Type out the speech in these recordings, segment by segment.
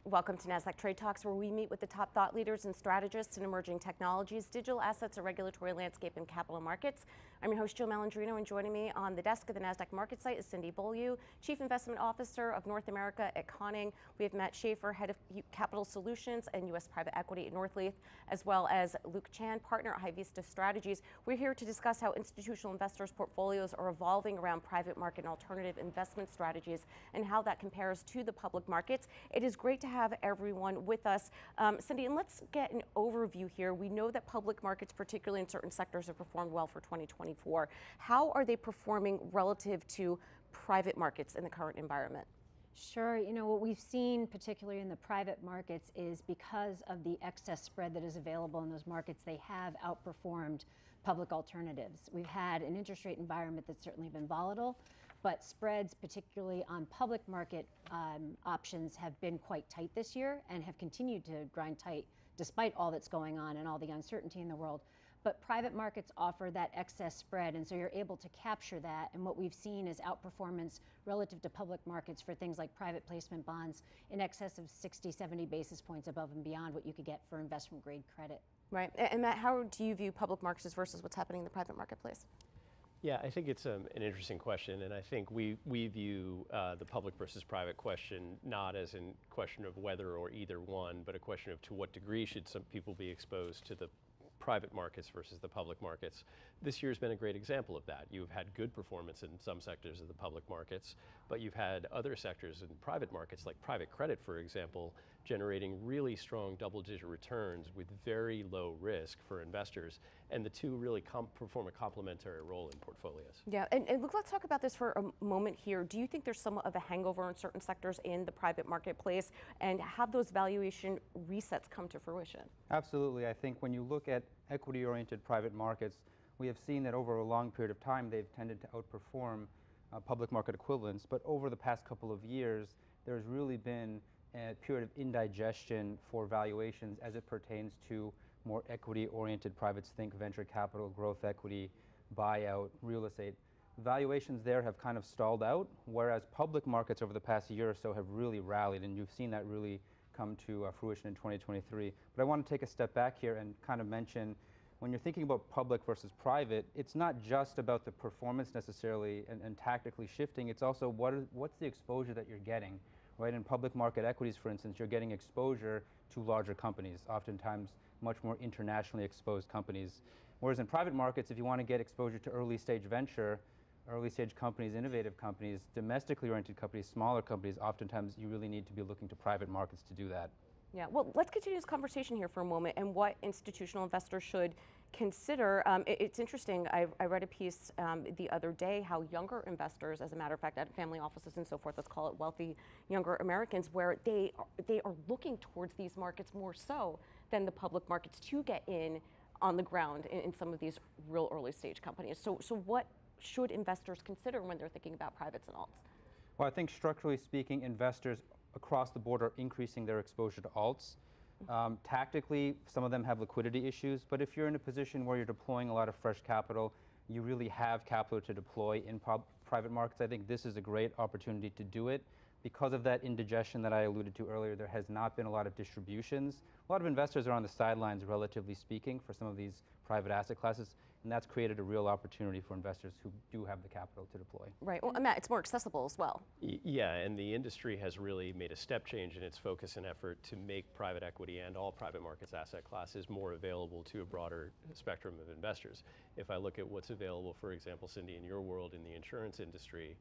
Welcome to Nasdaq Trade Talks, where we meet with the top thought leaders and strategists in emerging technologies, digital assets, a regulatory landscape, and capital markets. I'm your host, Jill Malandrino, and joining me on the desk of the Nasdaq market site is Cindy Beaulieu, Chief Investment Officer of North America at Conning. We have Matt Shafer, Head of Capital Solutions and U.S. Private Equity at Northleaf, as well as Luke Chan, Partner at HighVista Strategies. We're here to discuss how institutional investors' portfolios are evolving around private market and alternative investment strategies and how that compares to the public markets. It is great to have everyone with us. Cindy, and let's get an overview here. We know that public markets, particularly in certain sectors, have performed well for 2024. How are they performing relative to private markets in the current environment? Sure. You know, what we've seen, particularly in the private markets, is because of the excess spread that is available in those markets, they have outperformed public alternatives. We've had an interest rate environment that's certainly been volatile, but spreads, particularly on public market options, have been quite tight this year and have continued to grind tight despite all that's going on and all the uncertainty in the world. But private markets offer that excess spread, and so you're able to capture that. And what we've seen is outperformance relative to public markets for things like private placement bonds in excess of 60, 70 basis points above and beyond what you could get for investment grade credit. Right. And Matt, how do you view public markets versus what's happening in the private marketplace? Yeah, I think it's an interesting question, and I think we view the public versus private question not as a question of whether or either one, but a question of to what degree should some people be exposed to the private markets versus the public markets. This year's been a great example of that. You've had good performance in some sectors of the public markets, but you've had other sectors in private markets, like private credit, for example, generating really strong double-digit returns with very low risk for investors, and the two really perform a complementary role in portfolios. Yeah, and look, let's talk about this for a moment here. Do you think there's somewhat of a hangover in certain sectors in the private marketplace, and have those valuation resets come to fruition? Absolutely. I think when you look at equity-oriented private markets, we have seen that over a long period of time they've tended to outperform public market equivalents, but over the past couple of years there's really been a period of indigestion for valuations as it pertains to more equity-oriented privates. Think venture capital, growth equity, buyout, real estate. Valuations there have kind of stalled out, whereas public markets over the past year or so have really rallied, and you've seen that really come to fruition in 2023. But I want to take a step back here and kind of mention, when you're thinking about public versus private, it's not just about the performance necessarily and tactically shifting, it's also what's the exposure that you're getting. Right, in public market equities, for instance, you're getting exposure to larger companies, oftentimes much more internationally exposed companies. Whereas in private markets, if you want to get exposure to early stage venture, early stage companies, innovative companies, domestically oriented companies, smaller companies, oftentimes you really need to be looking to private markets to do that. Yeah, well, let's continue this conversation here for a moment and what institutional investors should consider. It's interesting, I read a piece the other day how younger investors, as a matter of fact, at family offices and so forth, let's call it wealthy younger Americans, where they are looking towards these markets more so than the public markets to get in on the ground in some of these real early stage companies. So what should investors consider when they're thinking about privates and alts? Well, I think structurally speaking, investors across the board are increasing their exposure to alts. Tactically, some of them have liquidity issues, but if you're in a position where you're deploying a lot of fresh capital, you really have capital to deploy in private markets, I think this is a great opportunity to do it. Because of that indigestion that I alluded to earlier, there has not been a lot of distributions. A lot of investors are on the sidelines, relatively speaking, for some of these private asset classes, and that's created a real opportunity for investors who do have the capital to deploy. Right. Well, Matt, it's more accessible as well. Yeah, and the industry has really made a step change in its focus and effort to make private equity and all private markets asset classes more available to a broader spectrum of investors. If I look at what's available, for example, Cindy, in your world in the insurance industry,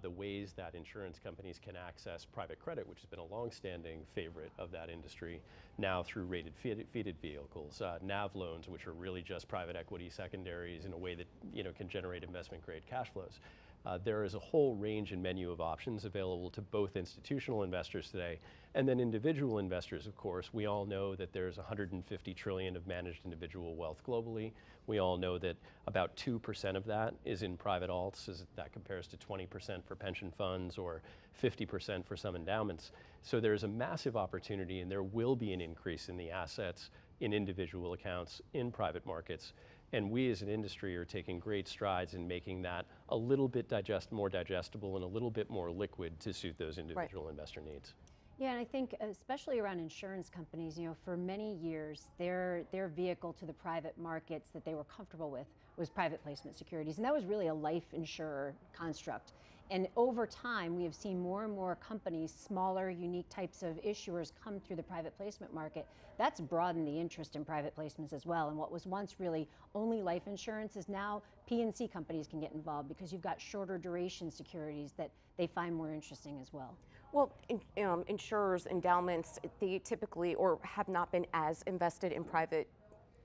the ways that insurance companies can access private credit, which has been a long-standing favorite of that industry, now through rated feeded vehicles, NAV loans, which are really just private equity secondaries in a way that can generate investment-grade cash flows. There is a whole range and menu of options available to both institutional investors today and then individual investors, of course. We all know that there's 150 trillion of managed individual wealth globally. We all know that about 2% of that is in private alts. That compares to 20% for pension funds or 50% for some endowments. So there's a massive opportunity, and there will be an increase in the assets in individual accounts in private markets. And we as an industry are taking great strides in making that a little bit more digestible and a little bit more liquid to suit those individual investor needs. Yeah, and I think especially around insurance companies, for many years, their vehicle to the private markets that they were comfortable with was private placement securities, and that was really a life insurer construct. And over time, we have seen more and more companies, smaller, unique types of issuers come through the private placement market. That's broadened the interest in private placements as well. And what was once really only life insurance is now P&C companies can get involved because you've got shorter duration securities that they find more interesting as well. Well, insurers, endowments, they typically or have not been as invested in private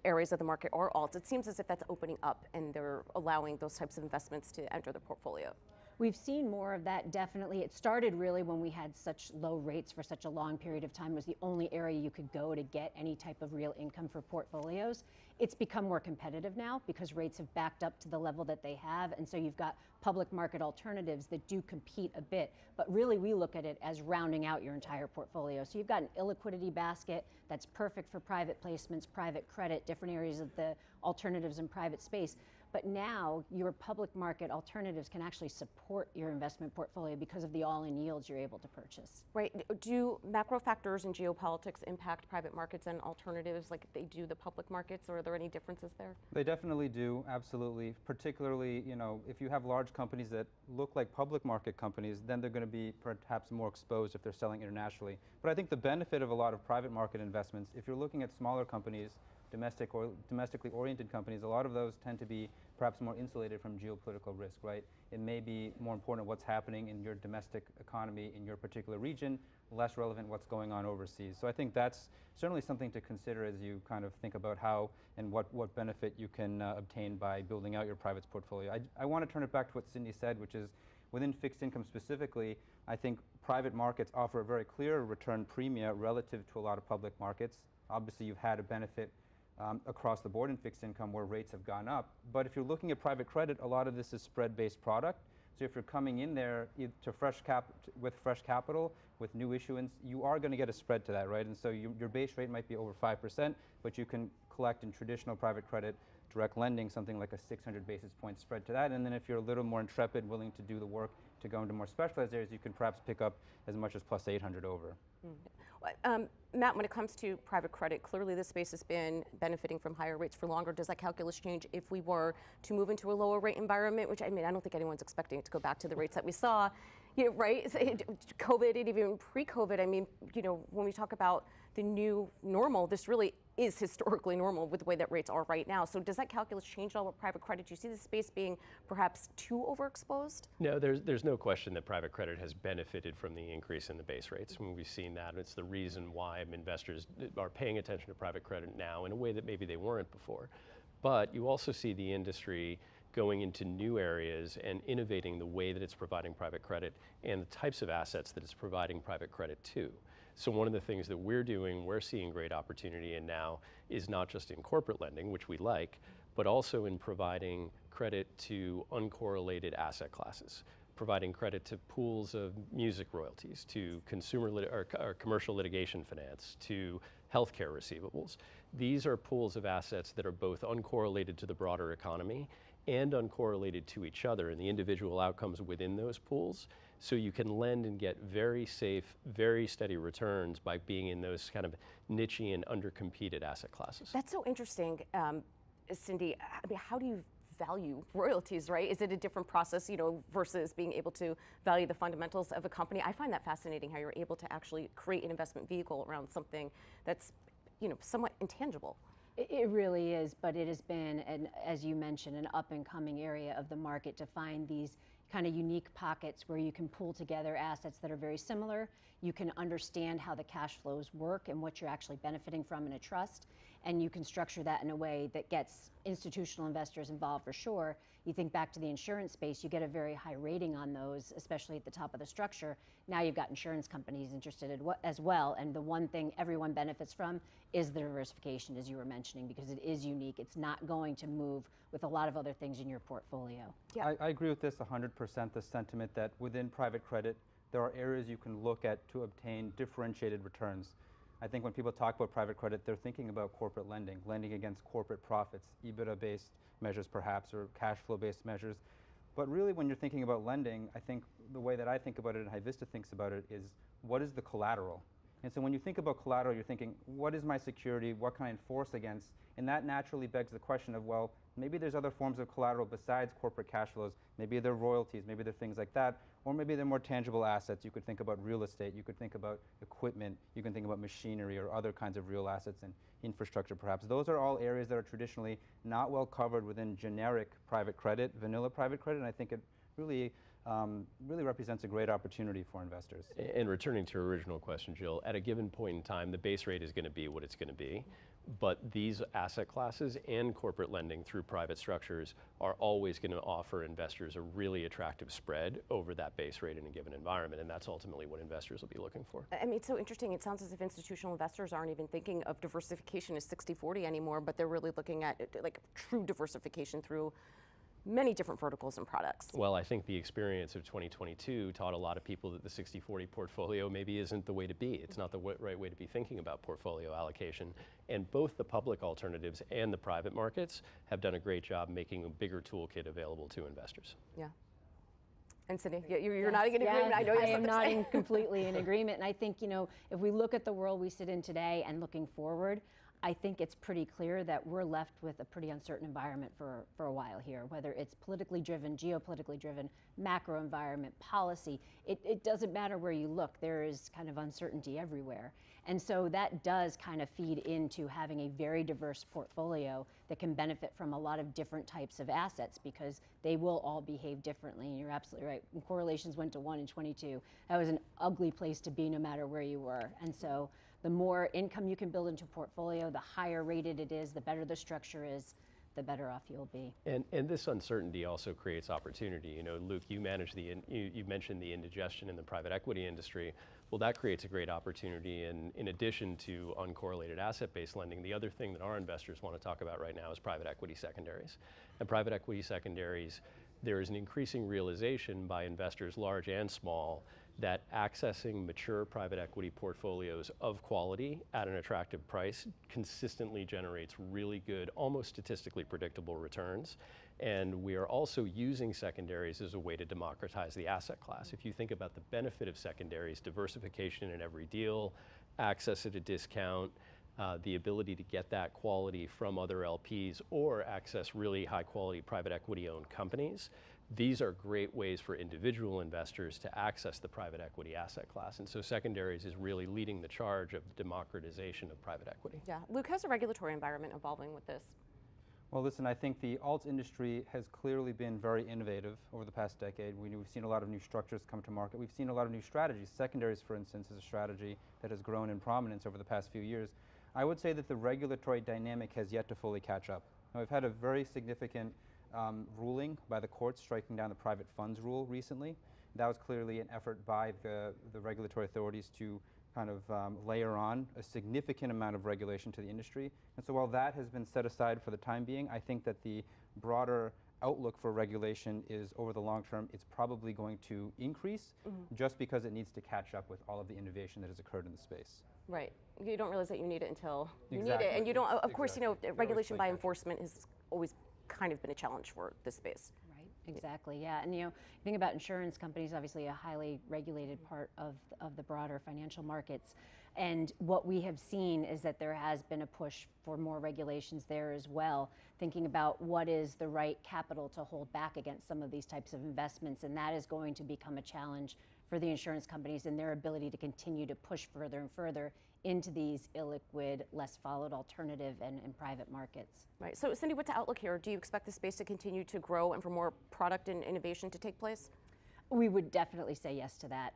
areas of the market or alts. It seems as if that's opening up and they're allowing those types of investments to enter their portfolio. We've seen more of that, definitely. It started really when we had such low rates for such a long period of time. It was the only area you could go to get any type of real income for portfolios. It's become more competitive now because rates have backed up to the level that they have, and so you've got public market alternatives that do compete a bit, but really we look at it as rounding out your entire portfolio. So you've got an illiquidity basket that's perfect for private placements, private credit, different areas of the alternatives in private space. But now your public market alternatives can actually support your investment portfolio because of the all-in yields you're able to purchase. Right. Do macro factors and geopolitics impact private markets and alternatives like they do the public markets, or are there any differences there? They definitely do, absolutely. Particularly, if you have large companies that look like public market companies, then they're going to be perhaps more exposed if they're selling internationally. But I think the benefit of a lot of private market investments, if you're looking at smaller companies, domestically oriented companies, a lot of those tend to be perhaps more insulated from geopolitical risk, right? It may be more important what's happening in your domestic economy in your particular region, less relevant what's going on overseas. So I think that's certainly something to consider as you kind of think about how and what benefit you can obtain by building out your private portfolio. I want to turn it back to what Cindy said, which is within fixed income specifically, I think private markets offer a very clear return premia relative to a lot of public markets. Obviously, you've had a benefit across the board in fixed income where rates have gone up. But if you're looking at private credit, a lot of this is spread-based product. So if you're coming in there with fresh capital, with new issuance, you are going to get a spread to that, right? And so your base rate might be over 5%, but you can collect in traditional private credit, direct lending, something like a 600 basis point spread to that. And then if you're a little more intrepid, willing to do the work to go into more specialized areas, you can perhaps pick up as much as plus 800 over. Matt, when it comes to private credit, clearly this space has been benefiting from higher rates for longer. Does that calculus change if we were to move into a lower rate environment, which I don't think anyone's expecting it to go back to the rates that we saw, right? COVID and even pre-COVID, when we talk about the new normal, this really is historically normal with the way that rates are right now. So does that calculus change at all with private credit? Do you see the space being perhaps too overexposed? No, there's no question that private credit has benefited from the increase in the base rates. When we've seen that, it's the reason why investors are paying attention to private credit now in a way that maybe they weren't before. But you also see the industry going into new areas and innovating the way that it's providing private credit and the types of assets that it's providing private credit to. So one of the things that we're doing, we're seeing great opportunity in now is not just in corporate lending, which we like, but also in providing credit to uncorrelated asset classes, providing credit to pools of music royalties, to or commercial litigation finance, to healthcare receivables. These are pools of assets that are both uncorrelated to the broader economy and uncorrelated to each other and the individual outcomes within those pools. So you can lend and get very safe, very steady returns by being in those kind of niche and undercompeted asset classes. That's so interesting, Cindy. How do you value royalties, right? Is it a different process, versus being able to value the fundamentals of a company? I find that fascinating how you're able to actually create an investment vehicle around something that's, somewhat intangible. It really is, but it has been, as you mentioned, an up-and-coming area of the market to find these kind of unique pockets where you can pull together assets that are very similar. You can understand how the cash flows work and what you're actually benefiting from in a trust, and you can structure that in a way that gets institutional investors involved for sure. You think back to the insurance space, you get a very high rating on those, especially at the top of the structure. Now you've got insurance companies interested as well, and the one thing everyone benefits from is the diversification, as you were mentioning, because it is unique. It's not going to move with a lot of other things in your portfolio. Yeah. I agree with this 100%, the sentiment that within private credit, there are areas you can look at to obtain differentiated returns. I think when people talk about private credit, they're thinking about corporate lending against corporate profits, EBITDA-based measures perhaps, or cash flow-based measures. But really when you're thinking about lending, I think the way that I think about it and HighVista thinks about it is what is the collateral? And so when you think about collateral, you're thinking, what is my security? What can I enforce against? And that naturally begs the question of, well, maybe there's other forms of collateral besides corporate cash flows. Maybe they're royalties, maybe they're things like that, or maybe they're more tangible assets. You could think about real estate, you could think about equipment, you can think about machinery or other kinds of real assets and infrastructure perhaps. Those are all areas that are traditionally not well covered within generic private credit, vanilla private credit, and I think it really really represents a great opportunity for investors. And returning to your original question, Jill, at a given point in time, the base rate is going to be what it's going to be. But these asset classes and corporate lending through private structures are always going to offer investors a really attractive spread over that base rate in a given environment, and that's ultimately what investors will be looking for. I mean, it's so interesting. It sounds as if institutional investors aren't even thinking of diversification as 60-40 anymore, but they're really looking at like true diversification through many different verticals and products. Well, I think the experience of 2022 taught a lot of people that the 60-40 portfolio maybe isn't the way to be. It's not the right way to be thinking about portfolio allocation. And both the public alternatives and the private markets have done a great job making a bigger toolkit available to investors. Yeah. And Cindy, you're nodding in agreement. I know I am nodding completely in agreement. And I think, you know, if we look at the world we sit in today and looking forward, I think it's pretty clear that we're left with a pretty uncertain environment for a while here, whether it's politically driven, geopolitically driven, macro environment, policy. It doesn't matter where you look, there is kind of uncertainty everywhere. And so that does kind of feed into having a very diverse portfolio that can benefit from a lot of different types of assets because they will all behave differently. And you're absolutely right. When correlations went to 1 in 22, that was an ugly place to be no matter where you were. And so the more income you can build into a portfolio, the higher rated it is, the better the structure is, the better off you'll be. And this uncertainty also creates opportunity. You know, Luke, you mentioned the indigestion in the private equity industry. Well, that creates a great opportunity. And in addition to uncorrelated asset-based lending, the other thing that our investors want to talk about right now is private equity secondaries. And private equity secondaries, there is an increasing realization by investors, large and small, that accessing mature private equity portfolios of quality at an attractive price consistently generates really good, almost statistically predictable returns. And we are also using secondaries as a way to democratize the asset class. If you think about the benefit of secondaries, diversification in every deal, access at a discount, the ability to get that quality from other LPs or access really high quality private equity owned companies. These are great ways for individual investors to access the private equity asset class. And so secondaries is really leading the charge of the democratization of private equity. Yeah. Luke, how's the regulatory environment evolving with this? Well, listen, I think the alt industry has clearly been very innovative over the past decade. We've seen a lot of new structures come to market. We've seen a lot of new strategies. Secondaries, for instance, is a strategy that has grown in prominence over the past few years. I would say that the regulatory dynamic has yet to fully catch up. Now, we've had a very significant ruling by the courts striking down the private funds rule recently. That was clearly an effort by the regulatory authorities to kind of layer on a significant amount of regulation to the industry. And so while that has been set aside for the time being, I think that the broader outlook for regulation is over the long term, it's probably going to increase just because it needs to catch up with all of the innovation that has occurred in the space. Right. You don't realize that you need it until you need Exactly. it. And you don't, of course, Exactly. you know, regulation by enforcement has always kind of been a challenge for this space. Right, exactly, yeah. And you know, think about insurance companies, obviously a highly regulated part of the broader financial markets. And what we have seen is that there has been a push for more regulations there as well, thinking about what is the right capital to hold back against some of these types of investments. And that is going to become a challenge for the insurance companies and their ability to continue to push further and further into these illiquid, less followed alternative and private markets. Right. So Cindy, what's the outlook here? Do you expect the space to continue to grow and for more product and innovation to take place? We would definitely say yes to that.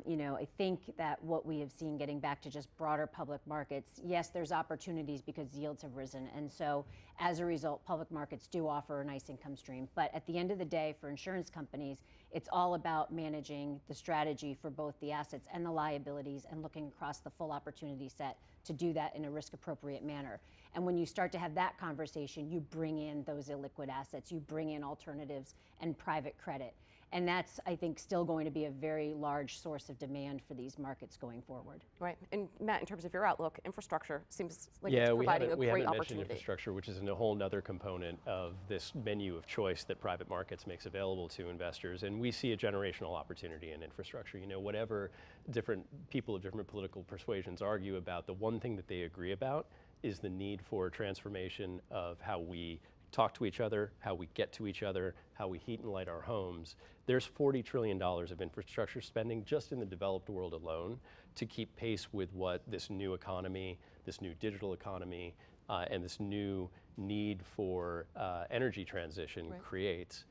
You know, I think that what we have seen, getting back to just broader public markets, yes, there's opportunities because yields have risen. And so as a result, public markets do offer a nice income stream. But at the end of the day, for insurance companies, it's all about managing the strategy for both the assets and the liabilities and looking across the full opportunity set to do that in a risk appropriate manner. And when you start to have that conversation, you bring in those illiquid assets, you bring in alternatives and private credit. And that's, I think, still going to be a very large source of demand for these markets going forward. Right. And Matt, in terms of your outlook, infrastructure seems like it's providing a great we haven't opportunity. mentioned infrastructure, which is a whole other component of this menu of choice that private markets makes available to investors. And we see a generational opportunity in infrastructure. You know, whatever different people of different political persuasions argue about, the one thing that they agree about is the need for transformation of how we talk to each other, how we get to each other, how we heat and light our homes. There's $40 trillion of infrastructure spending just in the developed world alone to keep pace with what this new economy, this new digital economy, and this new need for energy transition creates.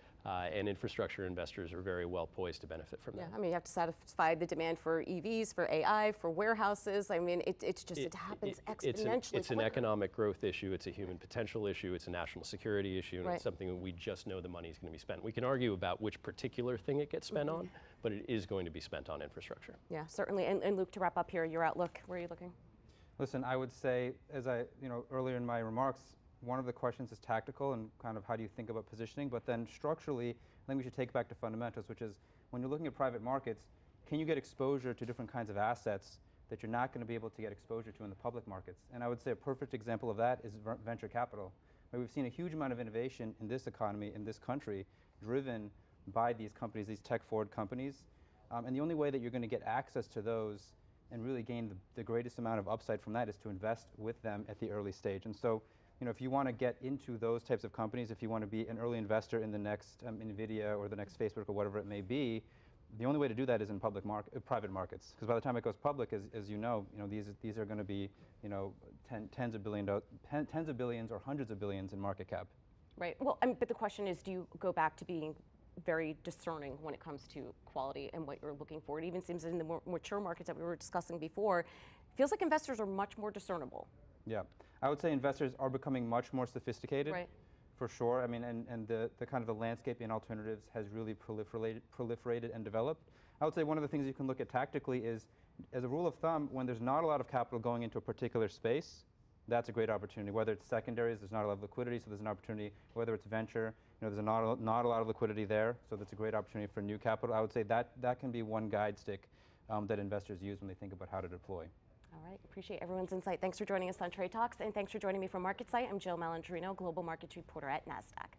And infrastructure investors are very well poised to benefit from that. I mean, you have to satisfy the demand for EVs, for AI, for warehouses. I mean, it happens exponentially. It's an economic growth issue, it's a human potential issue, it's a national security issue, and it's something that we just know the money is going to be spent. We can argue about which particular thing it gets spent on, but it is going to be spent on infrastructure. Yeah, certainly. And Luke, to wrap up here, your outlook, where are you looking? Listen, I would say, as I, earlier in my remarks, one of the questions is tactical and kind of how do you think about positioning, but then structurally, I think we should take back to fundamentals, which is when you're looking at private markets, can you get exposure to different kinds of assets that you're not going to be able to get exposure to in the public markets? And I would say a perfect example of that is venture capital, where we've seen a huge amount of innovation in this economy, in this country, driven by these companies, these tech-forward companies. And the only way that you're going to get access to those and really gain the greatest amount of upside from that is to invest with them at the early stage. And so, if you want to get into those types of companies, if you want to be an early investor in the next NVIDIA or the next Facebook or whatever it may be, the only way to do that is in private markets. Because by the time it goes public, as you know, these are going to be, tens of billions or hundreds of billions in market cap. Right. Well, but the question is, do you go back to being very discerning when it comes to quality and what you're looking for? It even seems in the more mature markets that we were discussing before, it feels like investors are much more discernible. Yeah, I would say investors are becoming much more sophisticated, for sure. I mean, and the kind of the landscape in alternatives has really proliferated and developed. I would say one of the things you can look at tactically is, as a rule of thumb, when there's not a lot of capital going into a particular space, that's a great opportunity. Whether it's secondaries, there's not a lot of liquidity, so there's an opportunity. Whether it's venture, there's not a lot of liquidity there, so that's a great opportunity for new capital. I would say that can be one guide stick that investors use when they think about how to deploy. All right, appreciate everyone's insight. Thanks for joining us on Trade Talks, and thanks for joining me from MarketSite. I'm Jill Malandrino, Global Markets Reporter at Nasdaq.